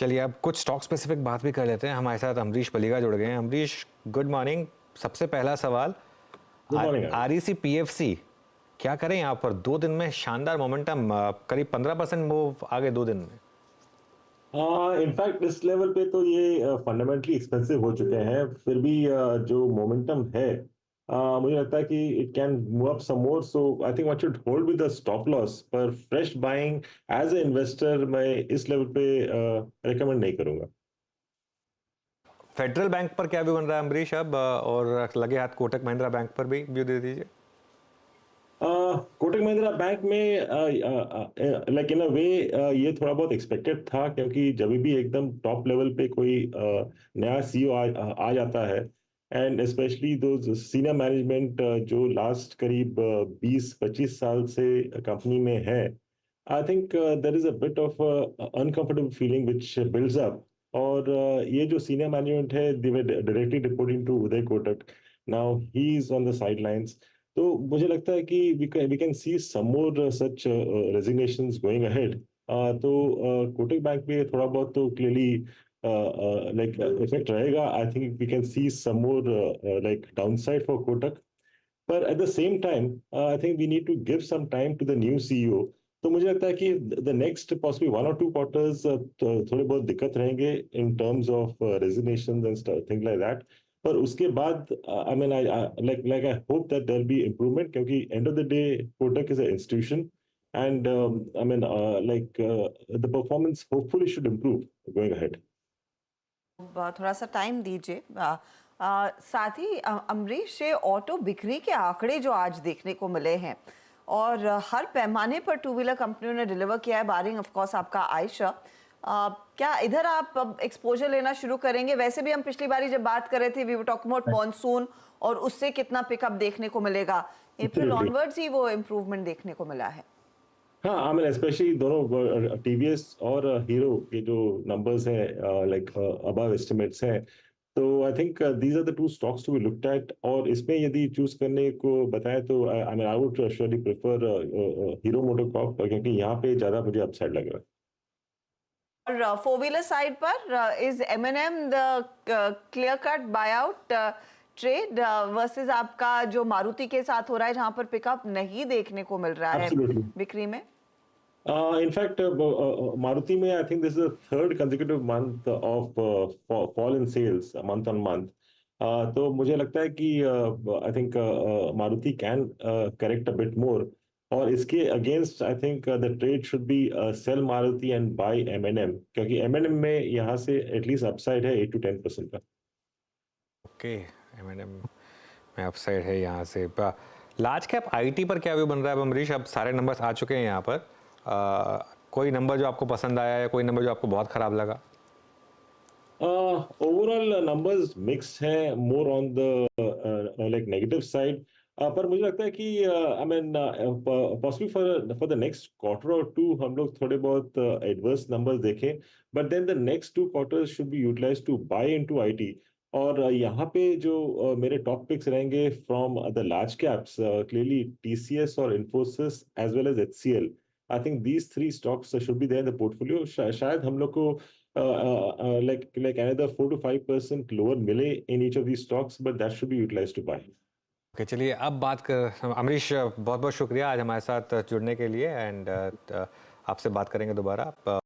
चलिए अब कुछ स्टॉक स्पेसिफिक बात भी कर लेते हैं। हमारे साथ अमरीश पलीगा जुड़ गए हैं। Amrish, good morning. सबसे पहला सवाल, good morning Ayush. REC PFC क्या करें यहाँ पर? 2 दिन में शानदार मोमेंटम, करीब 15% मूव आगे 2 दिन में। इनफैक्ट इस लेवल पे तो ये फंडामेंटली एक्सपेंसिव हो चुके हैं, फिर भी जो मोमेंटम है, मुझे लगता है कि it can move up some more, so I think one should hold with the stop loss, पर fresh buying as a investor मैं इस लेवल पे रिकमेंड नहीं करूंगा। फेडरल बैंक पर क्या व्यू बन रहा है अमरीश अब, और लगे हाथ कोटक महिंद्रा बैंक पर भी व्यू दे दीजिए। कोटक महिंद्रा बैंक में लाइक इन अ वे ये थोड़ा बहुत एक्सपेक्टेड था, क्योंकि जब भी एकदम टॉप लेवल पे कोई नया सीईओ आ जाता है, एंड स्पेशली दो सीनियर मैनेजमेंट जो लास्ट करीब 20-25 साल से कंपनी में है, I think there is a bit of uncomfortable feeling which builds up. और ये जो सीनियर मैनेजमेंट है, they were directly reporting to Uday Kotak, now he is on the sidelines. तो मुझे लगता है कि we can see some more such resignations going ahead. तो कोटक बैंक में थोड़ा बहुत तो क्लियरली लाइक इफेक्ट रहेगा। I think we can see some more like downside for Kotak, पर at the same time I think we need to give some time to the new CEO. तो मुझे लगता है कि the next possibly 1 or 2 quarters थोड़े बहुत दिक्कत रहेंगे in terms of resignation and thing like that. पर उसके बाद I mean I like I hope that there be improvement, क्योंकि end of the day Kotak is a institution, and I mean like the performance hopefully should improve going ahead. थोड़ा सा time दीजिए। साथ ही अमरीश, ये auto बिक्री के आंकड़े जो आज देखने को मिले हैं और हर पैमाने पर टू व्हीलर कंपनियों ने डिलीवर किया है, बारिंग ऑफ कोर्स आपका आयशा। क्या इधर आप अब एक्सपोजर लेना शुरू करेंगे? वैसे भी हम पिछली बारी जब बात कर रहे थे, we were talking about monsoon और उससे कितना पिकअप देखने को मिलेगा। अप्रैल एब्सोल्युटली। ऑनवर्ड्स ही वो इम्प्रूवमेंट देखने को मिला है। हाँ, आई मीन स्पेशली दोनों टीवीएस और हीरो के जो नंबर्स हैं लाइक अबव एस्टिमेट्स हैं। तो I think these are the two stocks to be looked at, और इसमें यदि चूज करने को बताएं तो I mean I would surely prefer Hero MotoCorp, क्योंकि यहाँ पे ज्यादा मुझे अपसाइड लग रहा है। और फोर व्हीलर साइड पर is M&M the clear cut buy out trade versus आपका जो मारुति के साथ हो रहा है, जहां पर पिकअप नहीं देखने को मिल रहा है एब्सोल्युटली। बिक्री में? In fact, Maruti में I think this is the third consecutive month of fall in sales, month on month. तो मुझे लगता है कि I think Maruti can correct a bit more, और इसके against I think the trade should be sell Maruti and buy M&M, क्योंकि M&M में यहाँ से एटलीस्ट अपसाइड है 8 to 10% का। ओके, एमएनएम में अपसाइड है यहाँ से। लार्ज कैप आईटी पर क्या व्यू बन रहा है अमरीश? अब सारे नंबर्स आ चुके हैं यहाँ पर। कोई नंबर जो आपको पसंद आया या कोई नंबर जो आपको बहुत खराब लगा? ओवरऑल नंबर्स मिक्स हैं, more on the like negative side. पर मुझे लगता है कि I mean possibly for for the next quarter और टू हम लोग थोड़े बहुत एडवर्स नंबर्स देखें, but then the next 2 quarters should be utilize to buy into IT. और यहाँ पे जो मेरे टॉप पिक्स रहेंगे from the large caps, clearly TCS और Infosys as well as HCL. I think these 3 stocks should be there in the portfolio. शायद हम लोग को like another 4 to 5% lower मिले in each of these stocks, but that should be utilized to buy. Okay, चलिए अब बात कर अमरीश, बहुत बहुत शुक्रिया आज हमारे साथ जुड़ने के लिए, एंड आपसे बात करेंगे दोबारा।